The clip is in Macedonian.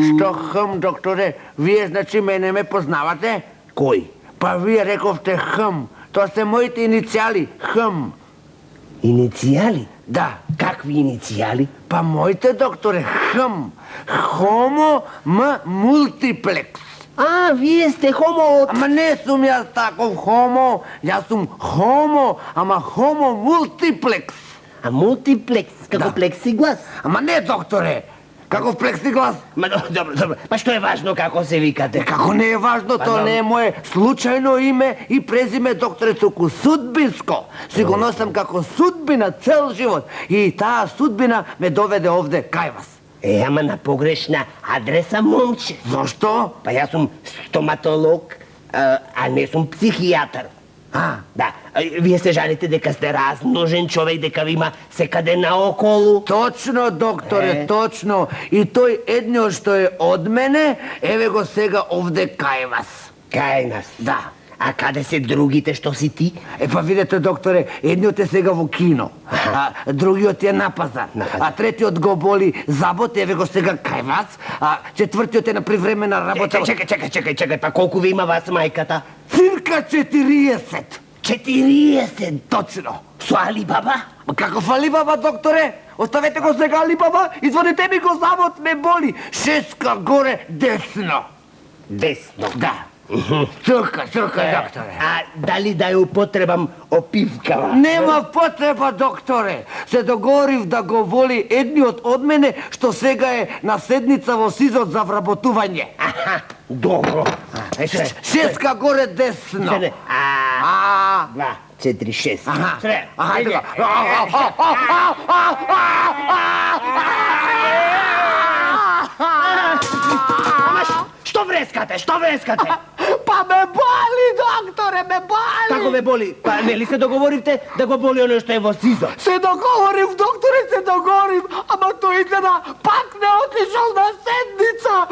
Што хм, докторе? Вие значи мене ме познавате? Кој? Па вие рековте хм. Тоа се моите иницијали, хм. Иницијали? Да. Какви иницијали? Па моите, докторе, хм. Хомо м мултиплекс. А, вие сте хомо од... Ама не сум јас таков хомо, јас сум хомо, ама хомо мултиплекс. А мултиплекс, како плексиглас? Ама не, докторе, каков плексиглас? Ма, добро. Па што е важно како се викате? Како не е важно, тоа не е мое случајно име и презиме, докторе, туку судбинско. Си го носам како судбина цел живот и таа судбина ме доведе овде кај вас. Ама на погрешна адреса, момче. Зошто? Па јас сум стоматолог, а не сум психијатар. Да, вие се жалите дека сте размножен човек, дека ви има секаде наоколу. Точно, докторе, точно. И тој едниот што е од мене, еве го сега овде кај вас. Кај нас? Да. А каде се другите што си ти? Па видете, докторе, едниот е сега во кино, а другиот е на пазар, а третиот го боли забот, еве го сега кај вас, а четвртиот е на привремена работа. Чекај, па колку ви има вас мајката? Цирка 40. 40? Точно. Со Алибаба? Каков Алибаба, докторе? Оставете го сега Алибаба, извадете ми го забот, ме боли. Шеска горе десно. Десно? Да. Тука, докторе. А дали да ја употребам опивкава? Нема потреба, докторе. Се договорив да го воли едниот од мене, што сега е на седница во СИЗот за вработување. Аха, добро. Шеска горе десно. 2, 4, 6. Што врескате? Па ме боли, докторе, ме боли. Како ме боли? Па нели се договоривте да го боли оно што е во СИЗО? Се договорив, докторе, ама тој изгледа пак не отишол на седница.